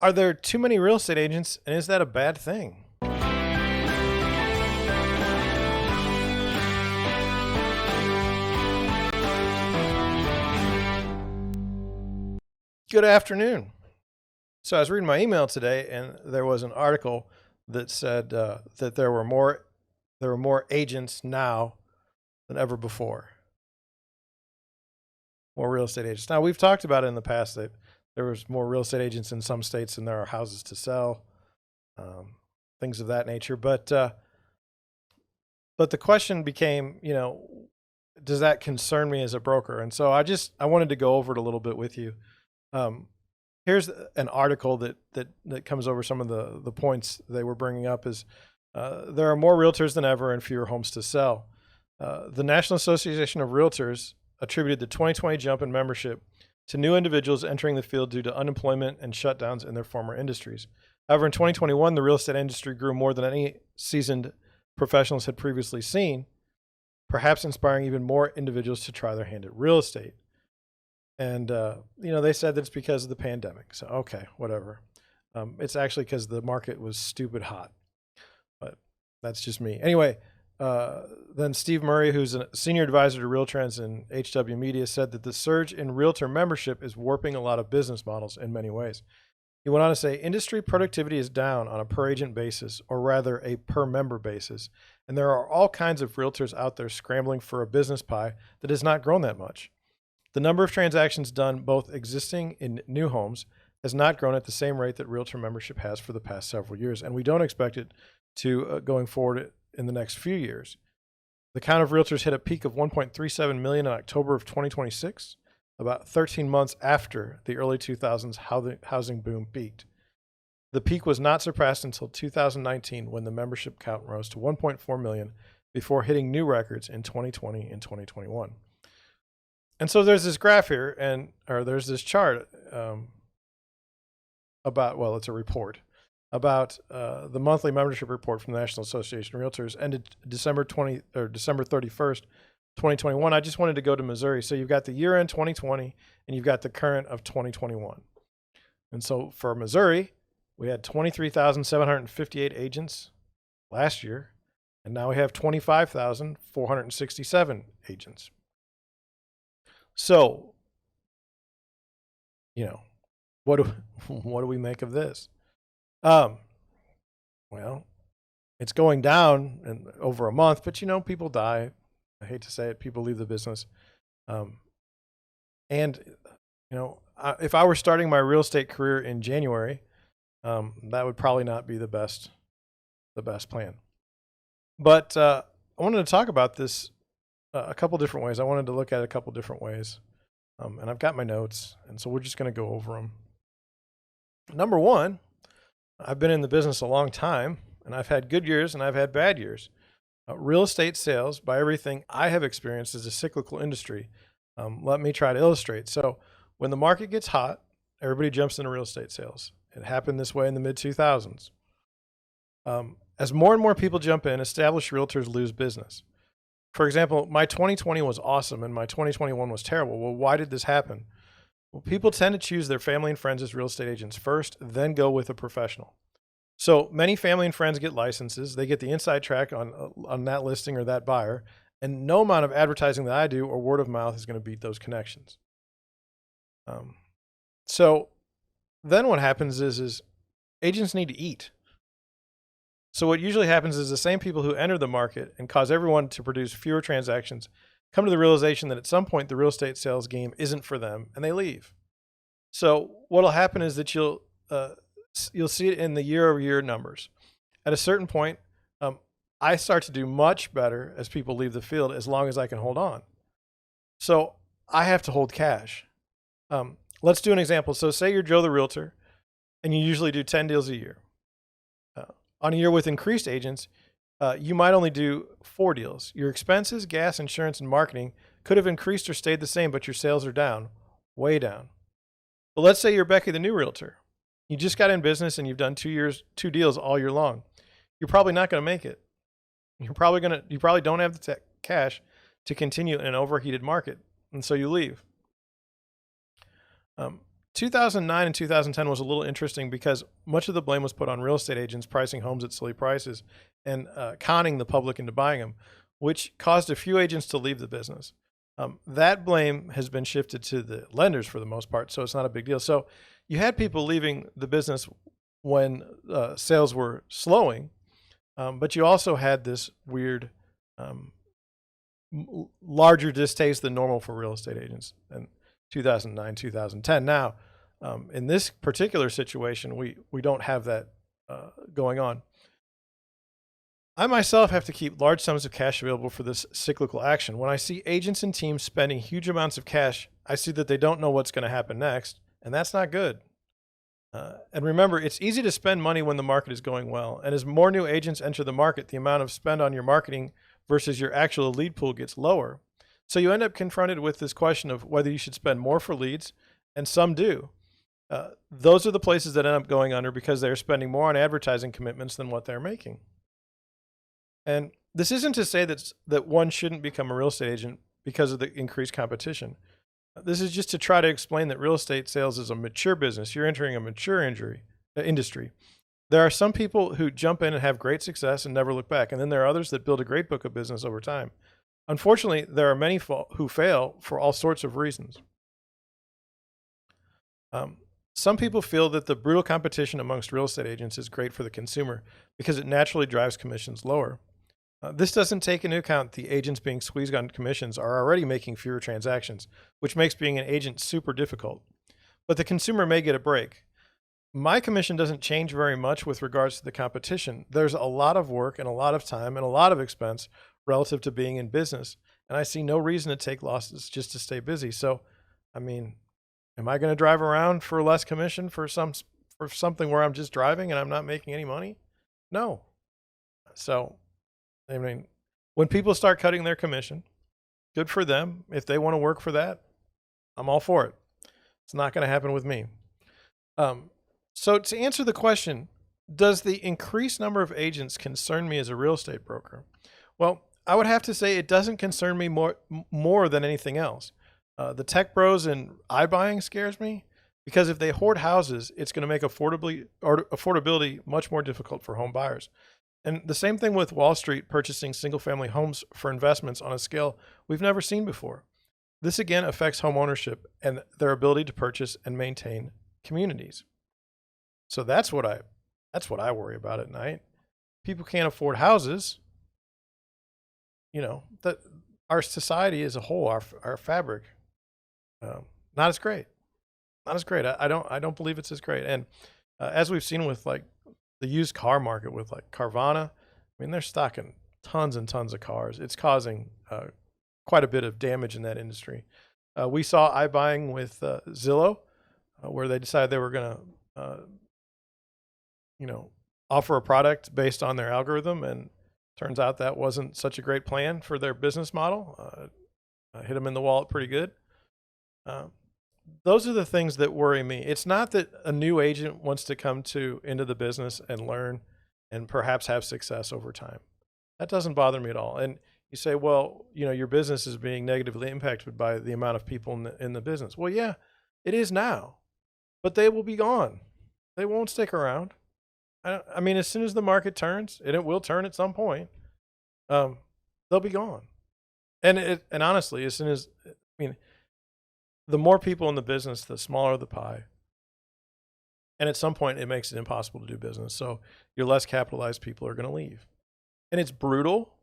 Are there too many real estate agents, and is that a bad thing? Good afternoon. So I was reading my email today, and there was an article that said that there were more agents now than ever before. More real estate agents. Now, we've talked about it in the past that there was more real estate agents in some states than there are houses to sell, things of that nature. But the question became, does that concern me as a broker? And so I wanted to go over it a little bit with you. Here's an article that comes over some of the points they were bringing up is there are more realtors than ever and fewer homes to sell. The National Association of Realtors attributed the 2020 jump in membership to new individuals entering the field due to unemployment and shutdowns in their former industries. However, in 2021, the real estate industry grew more than any seasoned professionals had previously seen, perhaps inspiring even more individuals to try their hand at real estate. And, they said that it's because of the pandemic. So, okay, whatever. It's actually because the market was stupid hot, but that's just me. Anyway, then Steve Murray, who's a senior advisor to RealTrends and HW Media, said that the surge in realtor membership is warping a lot of business models in many ways. He went on to say, industry productivity is down on a per agent basis, or rather a per member basis. And there are all kinds of realtors out there scrambling for a business pie that has not grown that much. The number of transactions done, both existing in new homes, has not grown at the same rate that realtor membership has for the past several years. And we don't expect it to going forward in the next few years. The count of realtors hit a peak of 1.37 million in October of 2026, about 13 months after the early 2000s housing boom peaked. The peak was not surpassed until 2019 when the membership count rose to 1.4 million before hitting new records in 2020 and 2021. And so there's this graph here, there's this chart it's a report about the monthly membership report from the National Association of Realtors ended December 31st, 2021. I just wanted to go to Missouri. So you've got the year end 2020 and you've got the current of 2021. And so for Missouri, we had 23,758 agents last year, and now we have 25,467 agents. So, what do we make of this? Well, it's going down in over a month, but people die. I hate to say it, people leave the business. If I were starting my real estate career in January, that would probably not be the best plan. But I wanted to talk about this a couple different ways. I wanted to look at it a couple different ways. And I've got my notes, and so we're just going to go over them. Number one, I've been in the business a long time, and I've had good years and I've had bad years. Real estate sales, by everything I have experienced, is a cyclical industry. Let me try to illustrate. So when the market gets hot, everybody jumps into real estate sales. It happened this way in the mid-2000s. As more and more people jump in, established realtors lose business. For example, my 2020 was awesome and my 2021 was terrible. Well, why did this happen? Well, people tend to choose their family and friends as real estate agents first, then go with a professional. So many family and friends get licenses. They get the inside track on that listing or that buyer, and no amount of advertising that I do or word of mouth is going to beat those connections. So then what happens is agents need to eat. So what usually happens is the same people who enter the market and cause everyone to produce fewer transactions come to the realization that at some point the real estate sales game isn't for them, and they leave. So what'll happen is that you'll see it in the year-over-year numbers. At a certain point, I start to do much better as people leave the field as long as I can hold on. So I have to hold cash. Let's do an example. So say you're Joe the Realtor, and you usually do 10 deals a year. On a year with increased agents, you might only do 4 deals. Your expenses, gas, insurance, and marketing could have increased or stayed the same, but your sales are down, way down. But let's say you're Becky the new realtor. You just got in business and you've done 2 deals all year long. You're probably not going to make it. You probably don't have the cash to continue in an overheated market, and so you leave. 2009 and 2010 was a little interesting because much of the blame was put on real estate agents pricing homes at silly prices and conning the public into buying them, which caused a few agents to leave the business. That blame has been shifted to the lenders for the most part, so it's not a big deal. So you had people leaving the business when sales were slowing, but you also had this weird um, larger distaste than normal for real estate agents in 2009, 2010. Now, in this particular situation, we don't have that going on. I myself have to keep large sums of cash available for this cyclical action. When I see agents and teams spending huge amounts of cash, I see that they don't know what's going to happen next, and that's not good. And remember, it's easy to spend money when the market is going well. And as more new agents enter the market, the amount of spend on your marketing versus your actual lead pool gets lower. So you end up confronted with this question of whether you should spend more for leads, and some do. Those are the places that end up going under because they're spending more on advertising commitments than what they're making. And this isn't to say that one shouldn't become a real estate agent because of the increased competition. This is just to try to explain that real estate sales is a mature business. You're entering a mature industry. There are some people who jump in and have great success and never look back. And then there are others that build a great book of business over time. Unfortunately, there are many who fail for all sorts of reasons. Some people feel that the brutal competition amongst real estate agents is great for the consumer because it naturally drives commissions lower. This doesn't take into account the agents being squeezed on commissions are already making fewer transactions, which makes being an agent super difficult. But the consumer may get a break. My commission doesn't change very much with regards to the competition. There's a lot of work and a lot of time and a lot of expense relative to being in business. And I see no reason to take losses just to stay busy. So, I mean, am I going to drive around for less commission for something where I'm just driving and I'm not making any money? No. So, I mean, when people start cutting their commission, good for them. If they want to work for that, I'm all for it. It's not going to happen with me. So to answer the question, does the increased number of agents concern me as a real estate broker? Well, I would have to say it doesn't concern me more than anything else. The tech bros and iBuying scares me because if they hoard houses, it's going to make affordability much more difficult for home buyers. And the same thing with Wall Street purchasing single-family homes for investments on a scale we've never seen before. This again affects home ownership and their ability to purchase and maintain communities. So that's what I worry about at night. People can't afford houses. You know, that our society as a whole, our fabric, not as great. Not as great. I don't believe it's as great. And as we've seen with like the used car market with like Carvana, I mean, they're stocking tons and tons of cars. It's causing quite a bit of damage in that industry. We saw iBuying with Zillow, where they decided they were going to, offer a product based on their algorithm, and turns out that wasn't such a great plan for their business model. Hit them in the wallet pretty good. Those are the things that worry me. It's not that a new agent wants to come into the business and learn and perhaps have success over time. That doesn't bother me at all. And you say, well, your business is being negatively impacted by the amount of people in the business. Well, yeah, it is now, but they will be gone. They won't stick around. I mean, as soon as the market turns, and it will turn at some point, they'll be gone. And honestly, as soon as, the more people in the business, the smaller the pie. And at some point, it makes it impossible to do business. So your less capitalized people are going to leave. And it's brutal,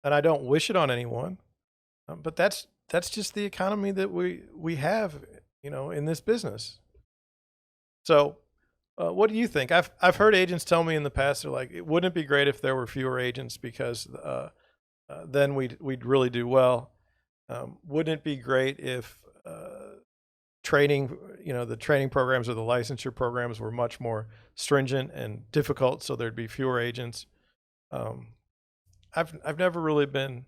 and I don't wish it on anyone. But that's just the economy that we have, in this business. So what do you think? I've heard agents tell me in the past, they're like, it wouldn't be great if there were fewer agents because then we'd really do well. Wouldn't it be great if training, the training programs or the licensure programs were much more stringent and difficult, so there'd be fewer agents? I've never really been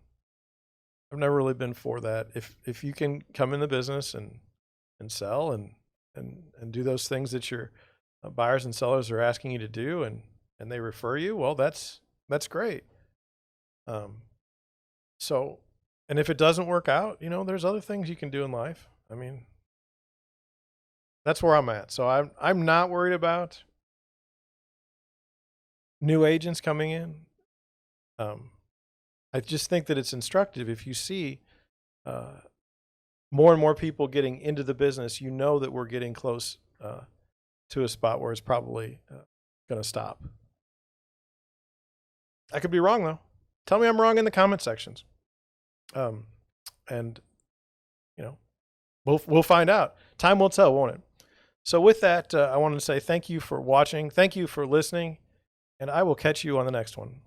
for that. If you can come in the business and sell and do those things that your buyers and sellers are asking you to do, and they refer you, well, that's great. So, and if it doesn't work out, there's other things you can do in life. I mean, That's where I'm at. So I'm not worried about new agents coming in. I just think that it's instructive if you see more and more people getting into the business, you know that we're getting close to a spot where it's probably going to stop. I could be wrong though. Tell me I'm wrong in the comment sections. And you know, we'll find out. Time will tell, won't it? So with that, I wanted to say thank you for watching. Thank you for listening. And I will catch you on the next one.